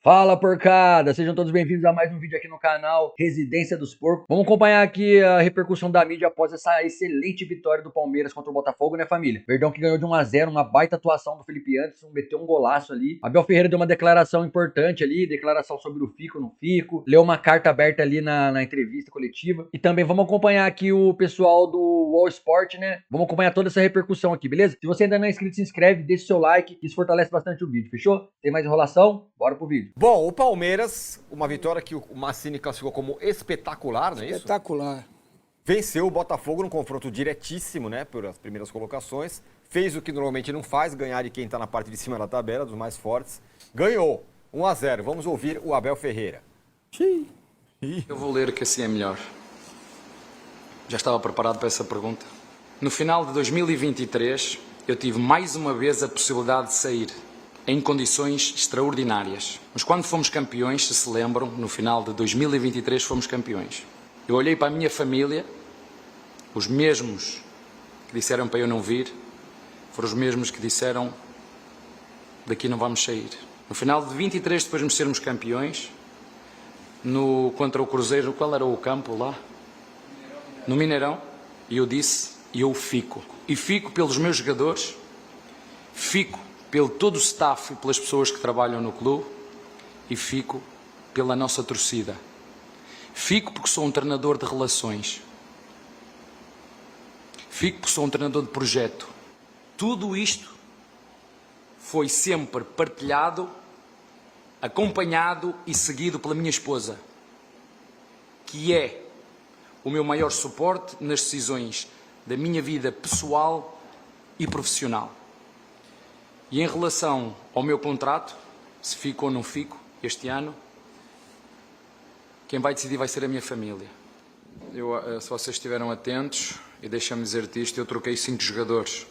Fala, porcada! Sejam todos bem-vindos a mais um vídeo aqui no canal Residência dos Porcos. Vamos acompanhar aqui a repercussão da mídia após essa excelente vitória do Palmeiras contra o Botafogo, né, família? Verdão que ganhou de 1-0, uma baita atuação do Felipe Anderson, meteu um golaço ali. Abel Ferreira deu uma declaração importante ali, declaração sobre o Fico no Fico, leu uma carta aberta ali na entrevista coletiva. E também vamos acompanhar aqui o pessoal do All Sport, né? Vamos acompanhar toda essa repercussão aqui, beleza? Se você ainda não é inscrito, se inscreve, deixa o seu like, isso fortalece bastante o vídeo, fechou? Tem mais enrolação? Bora pro vídeo. Bom, o Palmeiras, uma vitória que o Massini classificou como espetacular, não é isso? Espetacular. Venceu o Botafogo num confronto diretíssimo, né, por as primeiras colocações. Fez o que normalmente não faz, ganhar de quem está na parte de cima da tabela, dos mais fortes. Ganhou, 1-0. Vamos ouvir o Abel Ferreira. Sim. Eu vou ler que assim é melhor. Já estava preparado para essa pergunta. No final de 2023, eu tive mais uma vez a possibilidade de sair em condições extraordinárias. Mas quando fomos campeões, se lembram, no final de 2023 fomos campeões. Eu olhei para a minha família, os mesmos que disseram para eu não vir, foram os mesmos que disseram daqui não vamos sair. No final de 23, depois de sermos campeões, contra o Cruzeiro, qual era o campo lá? No Mineirão, e eu disse, eu fico. E fico pelos meus jogadores, fico pelo todo o staff e pelas pessoas que trabalham no clube e fico pela nossa torcida. Fico porque sou um treinador de relações. Fico porque sou um treinador de projeto. Tudo isto foi sempre partilhado, acompanhado e seguido pela minha esposa, que é o meu maior suporte nas decisões da minha vida pessoal e profissional. E em relação ao meu contrato, se fico ou não fico este ano, quem vai decidir vai ser a minha família. Se vocês estiveram atentos, e deixa-me dizer-te isto, eu troquei 5 jogadores.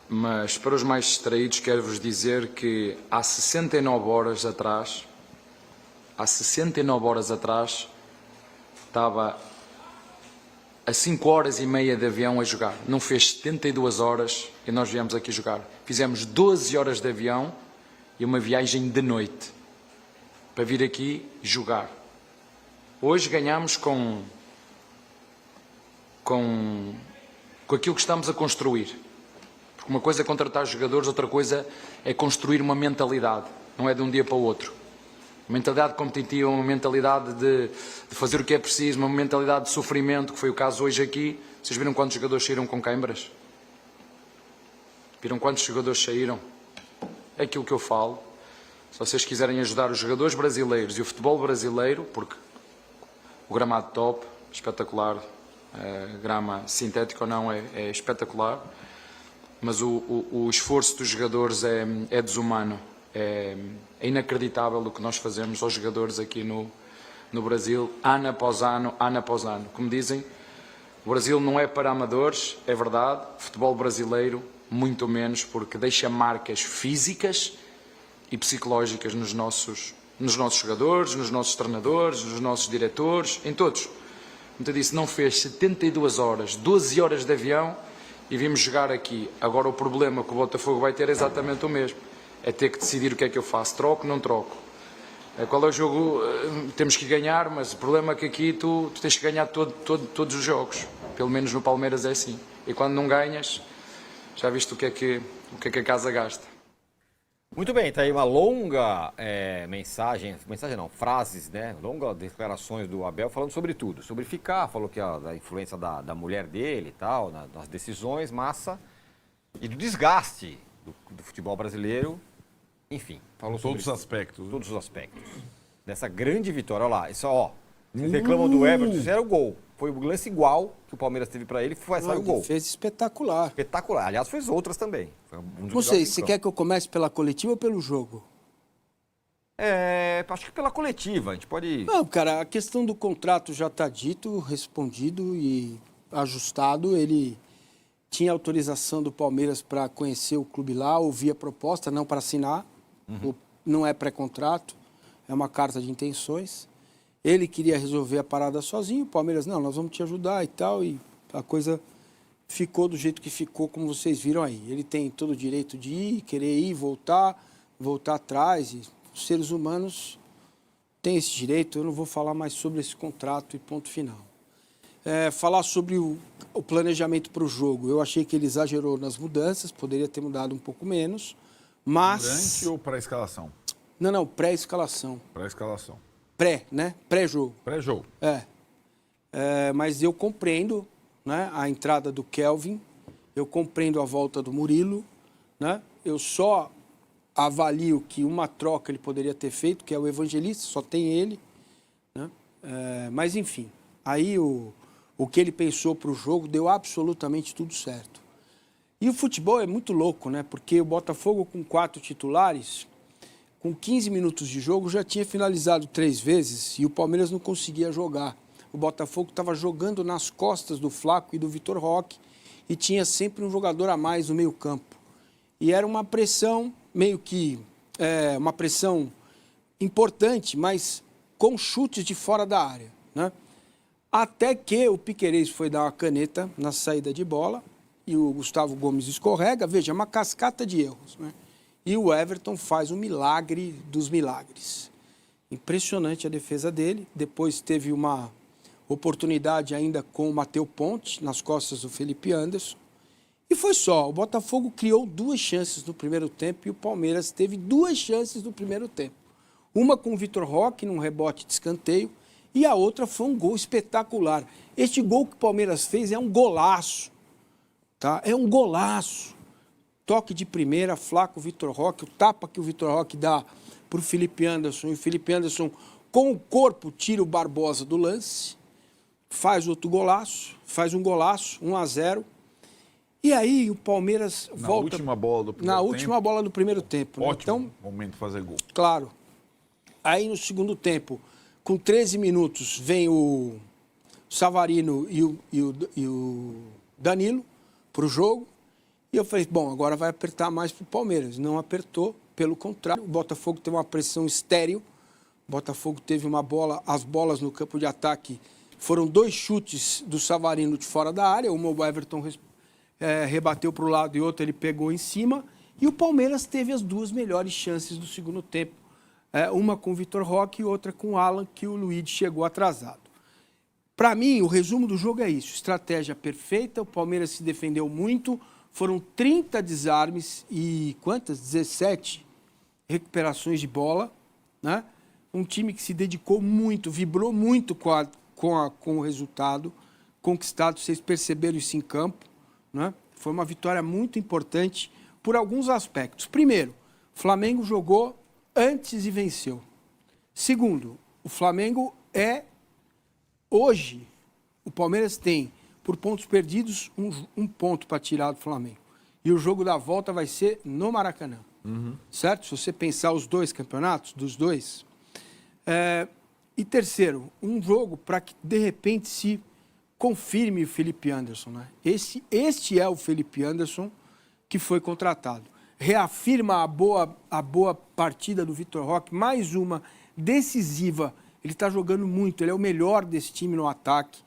Mas para os mais distraídos quero-vos dizer que há 69 horas atrás, estava a 5 horas e meia de avião a jogar. Não fez 72 horas e nós viemos aqui jogar. Fizemos 12 horas de avião e uma viagem de noite para vir aqui jogar. Hoje ganhamos com aquilo que estamos a construir. Porque uma coisa é contratar jogadores, outra coisa é construir uma mentalidade. Não é de um dia para o outro. Uma mentalidade competitiva, uma mentalidade de fazer o que é preciso, uma mentalidade de sofrimento, que foi o caso hoje aqui. Vocês viram quantos jogadores saíram com câimbras? Viram quantos jogadores saíram? É aquilo que eu falo. Se vocês quiserem ajudar os jogadores brasileiros e o futebol brasileiro, porque o gramado top, espetacular, grama sintética ou não, é espetacular, mas o esforço dos jogadores é desumano. É inacreditável o que nós fazemos aos jogadores aqui no Brasil, ano após ano, ano após ano. Como dizem, o Brasil não é para amadores, é verdade. O futebol brasileiro, muito menos, porque deixa marcas físicas e psicológicas nos nossos jogadores, nos nossos treinadores, nos nossos diretores, em todos. Como eu disse, não fez 72 horas, 12 horas de avião e vimos jogar aqui. Agora o problema que o Botafogo vai ter é exatamente o mesmo. É ter que decidir o que é que eu faço. Troco, não troco. Qual é o jogo? Temos que ganhar, mas o problema é que aqui tu tens que ganhar todos os jogos. Pelo menos no Palmeiras é assim. E quando não ganhas, já viste o que é que a casa gasta. Muito bem, está aí uma longa mensagem não, frases, né? Longas declarações do Abel falando sobre tudo. Sobre ficar, falou que da influência da mulher dele e tal, das decisões, massa, e do desgaste do futebol brasileiro, enfim. Falou sobre todos os aspectos. Todos os aspectos. Dessa grande vitória, olha lá, isso ó, vocês reclamam do Everton, isso era o gol. Foi o lance igual que o Palmeiras teve para ele, saiu o gol. Fez espetacular. Espetacular, aliás, fez outras também. Não sei, você quer que eu comece pela coletiva ou pelo jogo? Acho que pela coletiva, a gente pode... Não, cara, a questão do contrato já está dito, respondido e ajustado. Ele tinha autorização do Palmeiras para conhecer o clube lá, ouvir a proposta, não para assinar. Não é pré-contrato, é uma carta de intenções. Ele queria resolver a parada sozinho, o Palmeiras, não, nós vamos te ajudar e tal, e a coisa ficou do jeito que ficou, como vocês viram aí. Ele tem todo o direito de ir, querer ir, voltar, voltar atrás. E os seres humanos têm esse direito. Eu não vou falar mais sobre esse contrato e ponto final. Falar sobre o planejamento para o jogo. Eu achei que ele exagerou nas mudanças, poderia ter mudado um pouco menos, mas... Durante ou pré-escalação? Não, pré-escalação. Pré-escalação. Né? Pré-jogo. Pré-jogo. Mas eu compreendo, né, a entrada do Kelvin, eu compreendo a volta do Murilo, né? Eu só avalio que uma troca ele poderia ter feito, que é o Evangelista, só tem ele, né? Mas, enfim, aí o que ele pensou para o jogo deu absolutamente tudo certo. E o futebol é muito louco, né? Porque o Botafogo, com 4 titulares, com 15 minutos de jogo, já tinha finalizado 3 vezes e o Palmeiras não conseguia jogar. O Botafogo estava jogando nas costas do Flaco e do Vitor Roque e tinha sempre um jogador a mais no meio-campo. E era uma pressão, meio que uma pressão importante, mas com chutes de fora da área, né? Até que o Piquerez foi dar uma caneta na saída de bola e o Gustavo Gomes escorrega. Veja, é uma cascata de erros, né? E o Everton faz um milagre dos milagres. Impressionante a defesa dele. Depois teve uma oportunidade ainda com o Matheus Ponte, nas costas do Felipe Anderson. E foi só. O Botafogo criou 2 chances no primeiro tempo e o Palmeiras teve 2 chances no primeiro tempo. Uma com o Vitor Roque, num rebote de escanteio, e a outra foi um gol espetacular. Este gol que o Palmeiras fez é um golaço. Tá? É um golaço. Toque de primeira, Flaco, Vitor Roque, o tapa que o Vitor Roque dá para o Felipe Anderson, e o Felipe Anderson, com o corpo, tira o Barbosa do lance, faz outro golaço, faz um golaço, 1-0. E aí o Palmeiras volta... Na última bola do primeiro Na tempo. última bola do primeiro tempo. Né? Ótimo Então, momento de fazer gol. claro. Aí no segundo tempo, com 13 minutos, vem o Savarino e o Danilo para o jogo. E eu falei, bom, agora vai apertar mais para o Palmeiras. Não apertou, pelo contrário. O Botafogo teve uma pressão estéril. O Botafogo teve uma bola, as bolas no campo de ataque foram 2 chutes do Savarino de fora da área. Uma o Everton rebateu para o lado e outra ele pegou em cima. E o Palmeiras teve as 2 melhores chances do segundo tempo. Uma com o Vitor Roque e outra com o Alan, que o Luiz chegou atrasado. Para mim, o resumo do jogo é isso. Estratégia perfeita, o Palmeiras se defendeu muito. Foram 30 desarmes e quantas? 17 recuperações de bola, né? Um time que se dedicou muito, vibrou muito com o resultado conquistado. Vocês perceberam isso em campo, né? Foi uma vitória muito importante por alguns aspectos. Primeiro, o Flamengo jogou antes e venceu. Segundo, o Flamengo hoje, o Palmeiras tem, por pontos perdidos, um ponto para tirar do Flamengo. E o jogo da volta vai ser no Maracanã. Certo? Se você pensar os 2 campeonatos, dos 2. E terceiro, um jogo para que, de repente, se confirme o Felipe Anderson. Né? Este é o Felipe Anderson que foi contratado. Reafirma a boa partida do Vitor Roque, mais uma decisiva. Ele está jogando muito, ele é o melhor desse time no ataque.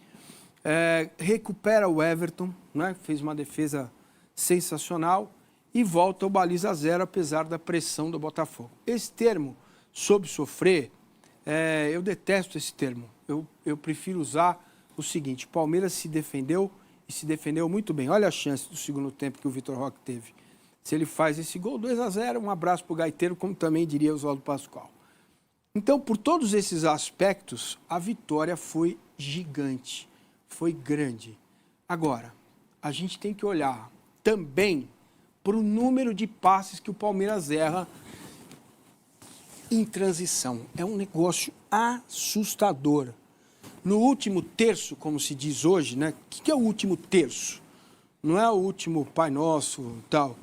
Recupera o Everton, né? Fez uma defesa sensacional e volta ao baliza 0, apesar da pressão do Botafogo. Esse termo, sob sofrer, eu detesto esse termo. Eu prefiro usar o seguinte: o Palmeiras se defendeu e se defendeu muito bem. Olha a chance do segundo tempo que o Vitor Roque teve. Se ele faz esse gol, 2-0, um abraço para o Gaiteiro, como também diria o Oswaldo Pascoal. Então, por todos esses aspectos, a vitória foi gigante. Foi grande. Agora, a gente tem que olhar também para o número de passes que o Palmeiras erra em transição. É um negócio assustador. No último terço, como se diz hoje, né? O que é o último terço? Não é o último Pai Nosso e tal.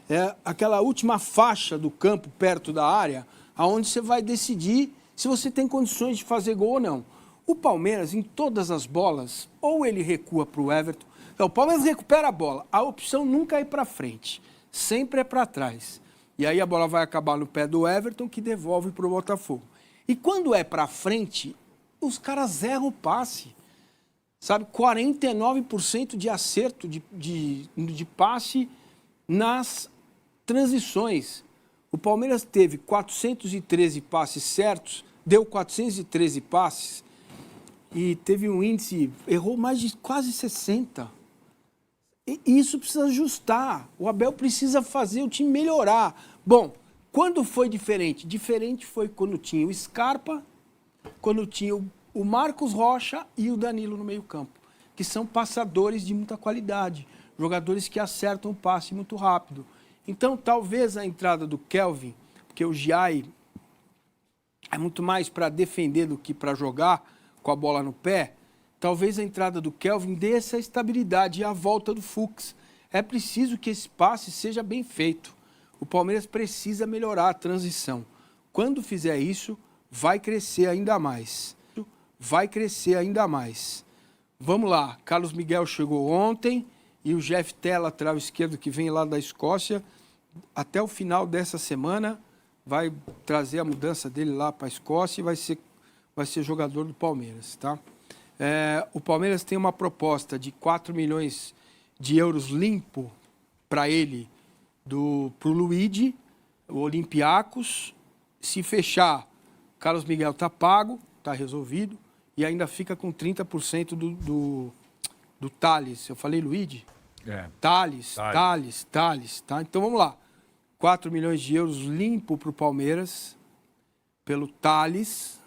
É aquela última faixa do campo perto da área, aonde você vai decidir se você tem condições de fazer gol ou não. O Palmeiras, em todas as bolas, ou ele recua para o Everton. Então, o Palmeiras recupera a bola. A opção nunca é ir para frente, sempre é para trás. E aí a bola vai acabar no pé do Everton, que devolve para o Botafogo. E quando é para frente, os caras erram o passe. Sabe, 49% de acerto de passe nas transições. O Palmeiras teve 413 passes certos, deu 413 passes e teve um índice, errou mais de quase 60. E isso precisa ajustar. O Abel precisa fazer o time melhorar. Bom, quando foi diferente? Diferente foi quando tinha o Scarpa, quando tinha o Marcos Rocha e o Danilo no meio-campo, que são passadores de muita qualidade, jogadores que acertam o passe muito rápido. Então, talvez a entrada do Kelvin, porque o Giai é muito mais para defender do que para jogar com a bola no pé, talvez a entrada do Kelvin dê essa estabilidade e a volta do Fux. É preciso que esse passe seja bem feito. O Palmeiras precisa melhorar a transição. Quando fizer isso, vai crescer ainda mais. Vai crescer ainda mais. Vamos lá, Carlos Miguel chegou ontem e o Jeff Tell, lateral esquerdo, que vem lá da Escócia, até o final dessa semana vai trazer a mudança dele lá para a Escócia e vai ser jogador do Palmeiras, tá? O Palmeiras tem uma proposta de 4 milhões de euros limpo para ele, para o Luigi, o Olympiacos. Se fechar, Carlos Miguel está pago, está resolvido, e ainda fica com 30% do Thales. Eu falei Luigi? Thales, tá? Então vamos lá. 4 milhões de euros limpo para o Palmeiras, pelo Thales,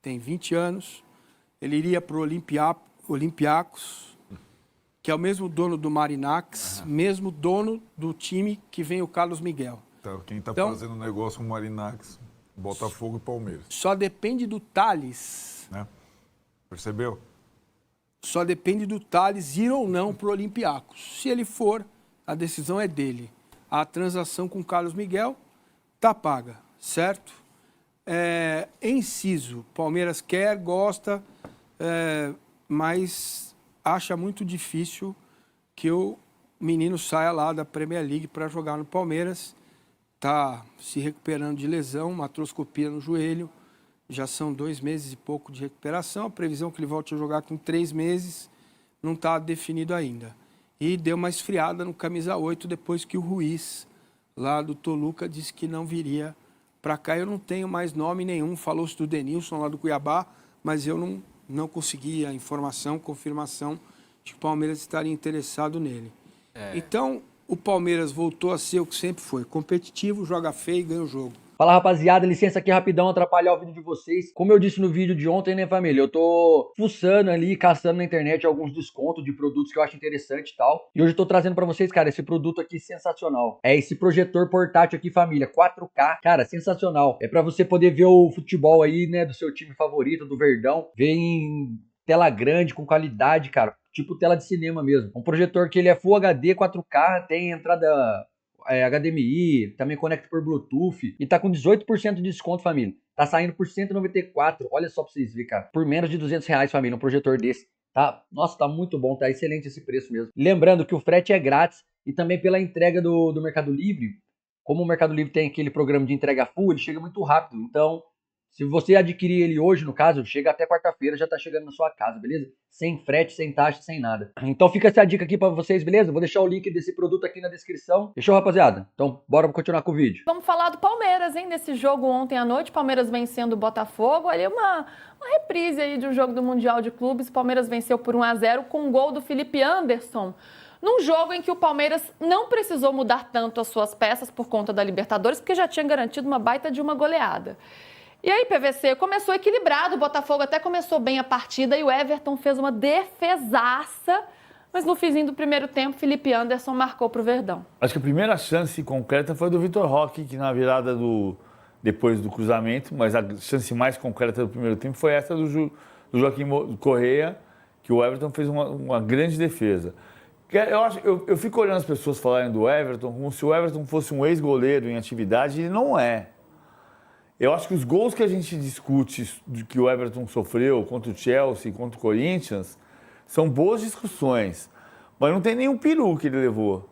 tem 20 anos. Ele iria para o Olympiacos, que é o mesmo dono do Marinax, mesmo dono do time que vem o Carlos Miguel. Então, quem está Então, fazendo negócio com o Marinax, Botafogo e Palmeiras. Só depende do Thales. Né? Percebeu? Só depende do Thales ir ou não para o Olympiacos. Se ele for, a decisão é dele. A transação com o Carlos Miguel está paga, certo? Inciso, Palmeiras quer, gosta, mas acha muito difícil que o menino saia lá da Premier League para jogar no Palmeiras. Está se recuperando de lesão, uma artroscopia no joelho. Já são 2 meses e pouco de recuperação. A previsão é que ele volte a jogar com 3 meses não está definido ainda. E deu uma esfriada no camisa 8 depois que o Ruiz, lá do Toluca, disse que não viria para cá. Eu não tenho mais nome nenhum. Falou-se do Denilson, lá do Cuiabá, mas eu não consegui a informação, confirmação de que o Palmeiras estaria interessado nele. Então, o Palmeiras voltou a ser o que sempre foi, competitivo, joga feio e ganha o jogo. Fala, rapaziada, licença aqui rapidão, atrapalhar o vídeo de vocês. Como eu disse no vídeo de ontem, né, família? Eu tô fuçando ali, caçando na internet alguns descontos de produtos que eu acho interessante e tal. E hoje eu tô trazendo pra vocês, cara, esse produto aqui sensacional. É esse projetor portátil aqui, família, 4K. Cara, sensacional. É pra você poder ver o futebol aí, né, do seu time favorito, do Verdão. Ver em tela grande, com qualidade, cara. Tipo tela de cinema mesmo. Um projetor que ele é Full HD, 4K, tem entrada HDMI, também conecta por Bluetooth e tá com 18% de desconto, família. Tá saindo por 194, olha só pra vocês verem, cara. Por menos de R$200, família, um projetor desse. Tá? Nossa, tá muito bom, tá excelente esse preço mesmo. Lembrando que o frete é grátis e também pela entrega do Mercado Livre. Como o Mercado Livre tem aquele programa de entrega full, ele chega muito rápido. Então, se você adquirir ele hoje, no caso, chega até quarta-feira, já tá chegando na sua casa, beleza? Sem frete, sem taxa, sem nada. Então fica essa dica aqui pra vocês, beleza? Vou deixar o link desse produto aqui na descrição. Fechou, rapaziada? Então bora continuar com o vídeo. Vamos falar do Palmeiras, hein? Nesse jogo ontem à noite, Palmeiras vencendo o Botafogo. Ali uma reprise aí de um jogo do Mundial de Clubes. O Palmeiras venceu por 1-0 com um gol do Felipe Anderson. Num jogo em que o Palmeiras não precisou mudar tanto as suas peças por conta da Libertadores, porque já tinha garantido uma baita de uma goleada. E aí, PVC, começou equilibrado, o Botafogo até começou bem a partida e o Everton fez uma defesaça, mas no finzinho do primeiro tempo, Felipe Anderson marcou para o Verdão. Acho que a primeira chance concreta foi do Vitor Roque, que na virada depois do cruzamento, mas a chance mais concreta do primeiro tempo foi essa do Joaquim Correia, que o Everton fez uma grande defesa. Eu fico olhando as pessoas falarem do Everton como se o Everton fosse um ex-goleiro em atividade, e não é. Eu acho que os gols que a gente discute que o Everton sofreu contra o Chelsea, contra o Corinthians, são boas discussões. Mas não tem nenhum peru que ele levou.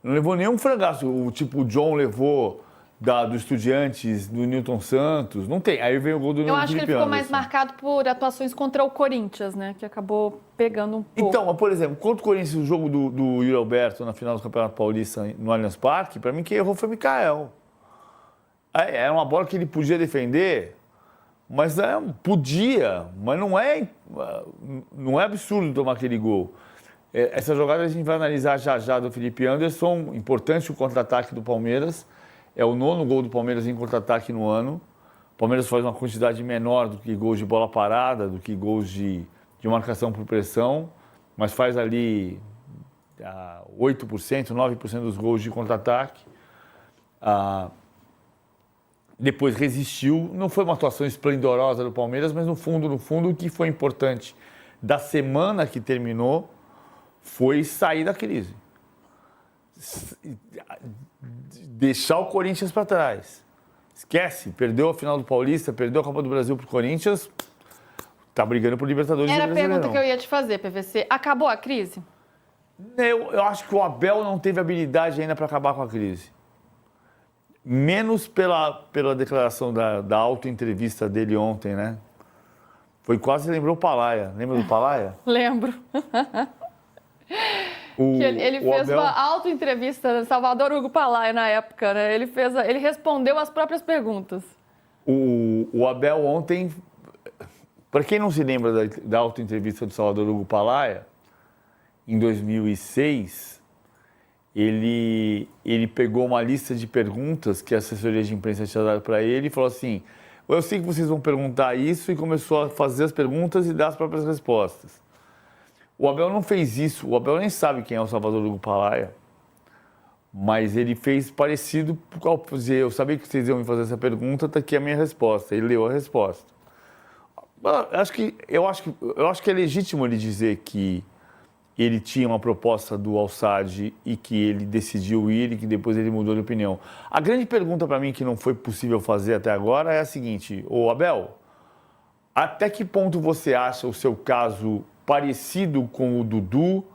Não levou nenhum frangaço. Tipo o John levou do Estudiantes, do Newton Santos. Não tem. Aí veio o gol do Felipe Anderson. Eu acho que ele ficou mais marcado por atuações contra o Corinthians, né? Que acabou pegando um pouco. Então, por exemplo, contra o Corinthians, o jogo do Yuri Alberto na final do Campeonato Paulista no Allianz Parque, para mim quem errou foi o Mikael. Era uma bola que ele podia defender, mas podia, mas não é absurdo tomar aquele gol. Essa jogada a gente vai analisar já do Felipe Anderson, importante o contra-ataque do Palmeiras, é o 9º gol do Palmeiras em contra-ataque no ano. O Palmeiras faz uma quantidade menor do que gols de bola parada, do que gols de marcação por pressão, mas faz ali 8%, 9% dos gols de contra-ataque. Depois resistiu, não foi uma atuação esplendorosa do Palmeiras, mas no fundo, o que foi importante da semana que terminou foi sair da crise. Deixar o Corinthians para trás. Esquece, perdeu a final do Paulista, perdeu a Copa do Brasil para o Corinthians, tá brigando por Libertadores. Era a pergunta que eu ia te fazer, PVC. Acabou a crise? Eu acho que o Abel não teve habilidade ainda para acabar com a crise. Menos pela declaração da autoentrevista dele ontem, né? Foi quase, lembrou o Palaia. Lembra do Palaia? Lembro. Ele fez Abel... uma autoentrevista, Salvador Hugo Palaia, na época, né? Ele respondeu as próprias perguntas. O Abel ontem, para quem não se lembra da autoentrevista do Salvador Hugo Palaia, em 2006, ele pegou uma lista de perguntas que a assessoria de imprensa tinha dado para ele e falou assim, eu sei que vocês vão perguntar isso, e começou a fazer as perguntas e dar as próprias respostas. O Abel não fez isso, o Abel nem sabe quem é o Salvador Hugo Palaia, mas ele fez parecido, eu sabia que vocês iam me fazer essa pergunta, tá aqui a minha resposta, ele leu a resposta. Eu acho que é legítimo ele dizer que ele tinha uma proposta do Al-Sadd e que ele decidiu ir e que depois ele mudou de opinião. A grande pergunta para mim que não foi possível fazer até agora é a seguinte, Abel, até que ponto você acha o seu caso parecido com o Dudu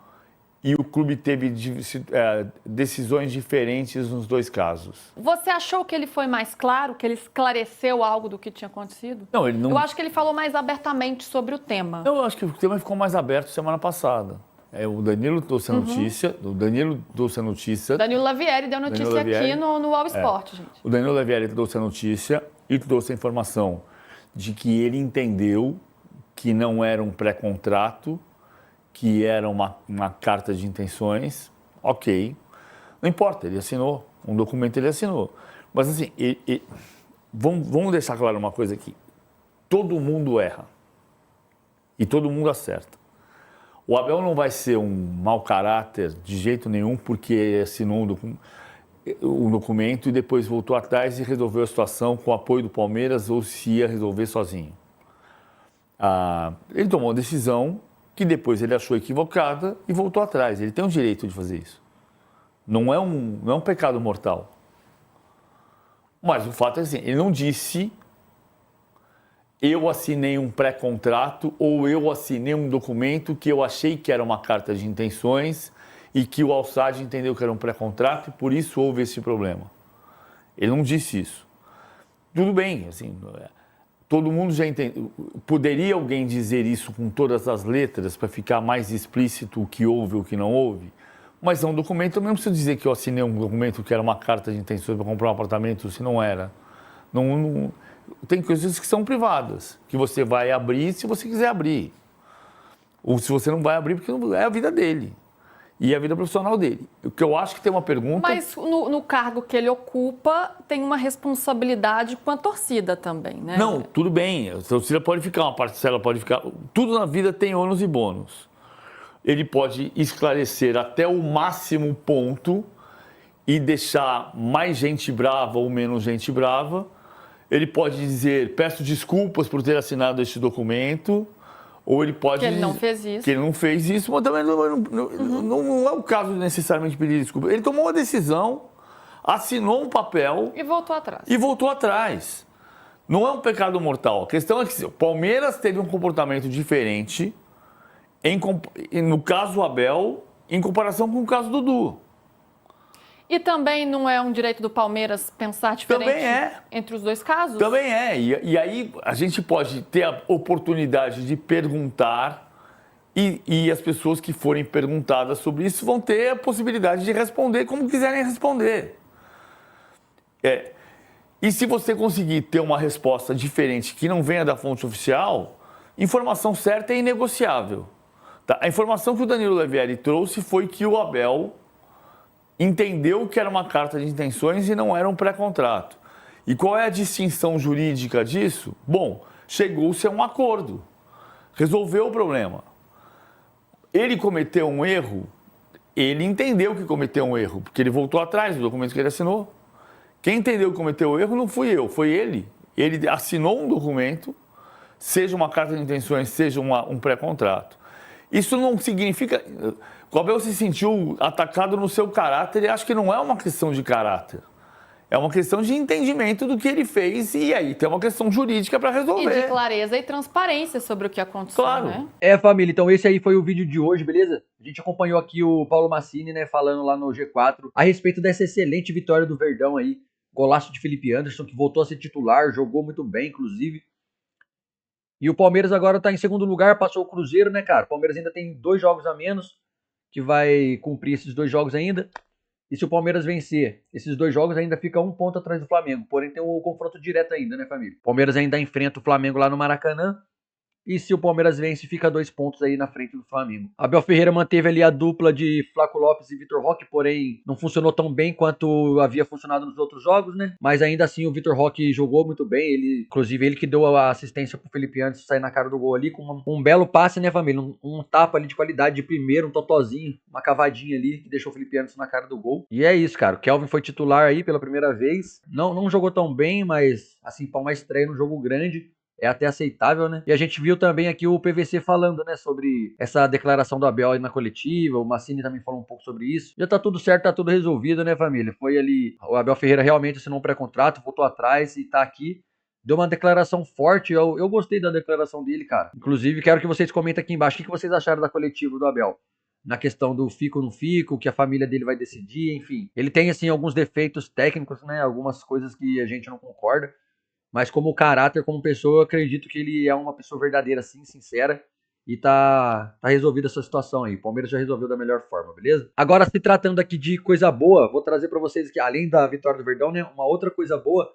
e o clube teve decisões diferentes nos dois casos? Você achou que ele foi mais claro, que ele esclareceu algo do que tinha acontecido? Não, ele não... Eu acho que ele falou mais abertamente sobre o tema. Eu acho que o tema ficou mais aberto semana passada. O Danilo trouxe a notícia, Danilo Lavieri deu notícia aqui no All Sport, gente. O Danilo Lavieri trouxe a notícia e trouxe a informação de que ele entendeu que não era um pré-contrato, que era uma carta de intenções. Ok, não importa, ele assinou, um documento ele assinou. Mas assim, vamos deixar claro uma coisa aqui. Todo mundo erra e todo mundo acerta. O Abel não vai ser um mau caráter de jeito nenhum porque assinou um documento e depois voltou atrás e resolveu a situação com o apoio do Palmeiras ou se ia resolver sozinho. Ele tomou uma decisão que depois ele achou equivocada e voltou atrás. Ele tem o direito de fazer isso. Não é um pecado mortal. Mas o fato é assim, ele não disse eu assinei um pré-contrato ou eu assinei um documento que eu achei que era uma carta de intenções e que o Al-Sadd entendeu que era um pré-contrato e por isso houve esse problema. Ele não disse isso. Tudo bem, assim, todo mundo já entende. Poderia alguém dizer isso com todas as letras para ficar mais explícito o que houve ou o que não houve? Mas é um documento, eu não preciso dizer que eu assinei um documento que era uma carta de intenções para comprar um apartamento se não era. Tem coisas que são privadas, que você vai abrir se você quiser abrir. Ou se você não vai abrir, porque é a vida dele. E a vida profissional dele. O que eu acho que tem uma pergunta... Mas no cargo que ele ocupa, tem uma responsabilidade com a torcida também, né? Não, tudo bem. A torcida pode ficar, uma parcela pode ficar... Tudo na vida tem ônus e bônus. Ele pode esclarecer até o máximo ponto e deixar mais gente brava ou menos gente brava. Ele pode dizer, peço desculpas por ter assinado este documento, ou ele pode... Que ele não fez isso. Que ele não fez isso, mas também não é o caso de necessariamente pedir desculpa. Ele tomou uma decisão, assinou um papel... E voltou atrás. Não é um pecado mortal. A questão é que o Palmeiras teve um comportamento diferente, no caso Abel, em comparação com o caso Dudu. E também não é um direito do Palmeiras pensar diferente entre os dois casos? Também é. E aí a gente pode ter a oportunidade de perguntar e as pessoas que forem perguntadas sobre isso vão ter a possibilidade de responder como quiserem responder. E se você conseguir ter uma resposta diferente que não venha da fonte oficial, informação certa é inegociável. Tá? A informação que o Danilo Levieri trouxe foi que o Abel entendeu que era uma carta de intenções e não era um pré-contrato. E qual é a distinção jurídica disso? Bom, chegou-se a um acordo, resolveu o problema. Ele cometeu um erro, ele entendeu que cometeu um erro, porque ele voltou atrás do documento que ele assinou. Quem entendeu que cometeu o erro não fui eu, foi ele. Ele assinou um documento, seja uma carta de intenções, seja um pré-contrato. Isso não significa... O Abel se sentiu atacado no seu caráter e acho que não é uma questão de caráter. É uma questão de entendimento do que ele fez e aí tem uma questão jurídica para resolver. E de clareza e transparência sobre o que aconteceu, Claro. né? Família, então esse aí foi o vídeo de hoje, beleza? A gente acompanhou aqui o Paulo Massini, né, falando lá no G4 a respeito dessa excelente vitória do Verdão aí. Golaço de Felipe Anderson, que voltou a ser titular, jogou muito bem, inclusive. E o Palmeiras agora tá em segundo lugar, passou o Cruzeiro, né, cara? O Palmeiras ainda tem 2 jogos a menos, que vai cumprir esses 2 jogos ainda. E se o Palmeiras vencer esses 2 jogos, ainda fica 1 ponto atrás do Flamengo. Porém, tem o confronto direto ainda, né, família? O Palmeiras ainda enfrenta o Flamengo lá no Maracanã. E se o Palmeiras vence, fica 2 pontos aí na frente do Flamengo. Abel Ferreira manteve ali a dupla de Flaco Lopes e Vitor Roque, porém não funcionou tão bem quanto havia funcionado nos outros jogos, né? Mas ainda assim o Vitor Roque jogou muito bem, inclusive ele que deu a assistência pro Felipe Anderson sair na cara do gol ali, com um belo passe, né, família? Um tapa ali de qualidade de primeiro, um totozinho, uma cavadinha ali, que deixou o Felipe Anderson na cara do gol. E é isso, cara. O Kelvin foi titular aí pela primeira vez. Não jogou tão bem, mas assim, para uma estreia num jogo grande, é até aceitável, né? E a gente viu também aqui o PVC falando, né, sobre essa declaração do Abel aí na coletiva. O Massini também falou um pouco sobre isso. Já tá tudo certo, tá tudo resolvido, né, família? Foi ali, o Abel Ferreira realmente assinou um pré-contrato, voltou atrás e tá aqui. Deu uma declaração forte, eu gostei da declaração dele, cara. Inclusive, quero que vocês comentem aqui embaixo o que vocês acharam da coletiva do Abel. Na questão do fico ou não fico, que a família dele vai decidir, enfim. Ele tem, assim, alguns defeitos técnicos, né, algumas coisas que a gente não concorda. Mas como caráter, como pessoa, eu acredito que ele é uma pessoa verdadeira, assim, sincera. E tá resolvida essa situação aí. O Palmeiras já resolveu da melhor forma, beleza? Agora, se tratando aqui de coisa boa, vou trazer pra vocês aqui, além da vitória do Verdão, né? Uma outra coisa boa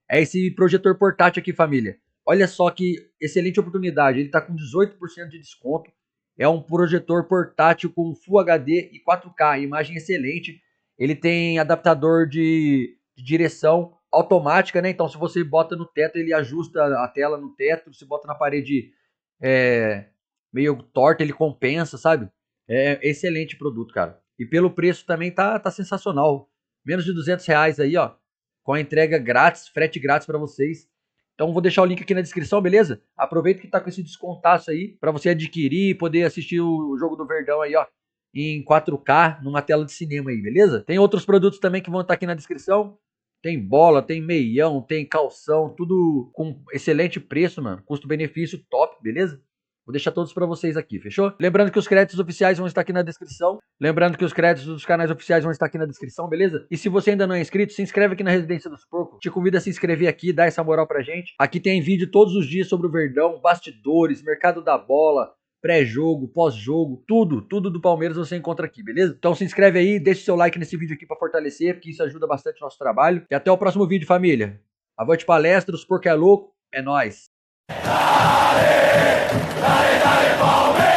é esse projetor portátil aqui, família. Olha só que excelente oportunidade. Ele tá com 18% de desconto. É um projetor portátil com Full HD e 4K. Imagem excelente. Ele tem adaptador de direção automática, né? Então, se você bota no teto, ele ajusta a tela no teto. Se bota na parede meio torta, ele compensa, sabe? É excelente produto, cara. E pelo preço também tá sensacional. Menos de R$200 aí, ó. Com a entrega grátis, frete grátis pra vocês. Então, vou deixar o link aqui na descrição, beleza? Aproveita que tá com esse descontaço aí pra você adquirir e poder assistir o jogo do Verdão aí, ó, em 4K, numa tela de cinema aí, beleza? Tem outros produtos também que vão estar aqui na descrição. Tem bola, tem meião, tem calção, tudo com excelente preço, mano. Custo-benefício top, beleza? Vou deixar todos pra vocês aqui, fechou? Lembrando que os créditos oficiais vão estar aqui na descrição. Lembrando que os créditos dos canais oficiais vão estar aqui na descrição, beleza? E se você ainda não é inscrito, se inscreve aqui na Residência dos Porcos. Te convido a se inscrever aqui, dar essa moral pra gente. Aqui tem vídeo todos os dias sobre o Verdão, bastidores, mercado da bola, pré-jogo, pós-jogo, tudo do Palmeiras você encontra aqui, beleza? Então se inscreve aí, deixa o seu like nesse vídeo aqui pra fortalecer, porque isso ajuda bastante o nosso trabalho. E até o próximo vídeo, família. Avante palestra, os porcos é louco, é nóis. Dale, dale, Palmeiras!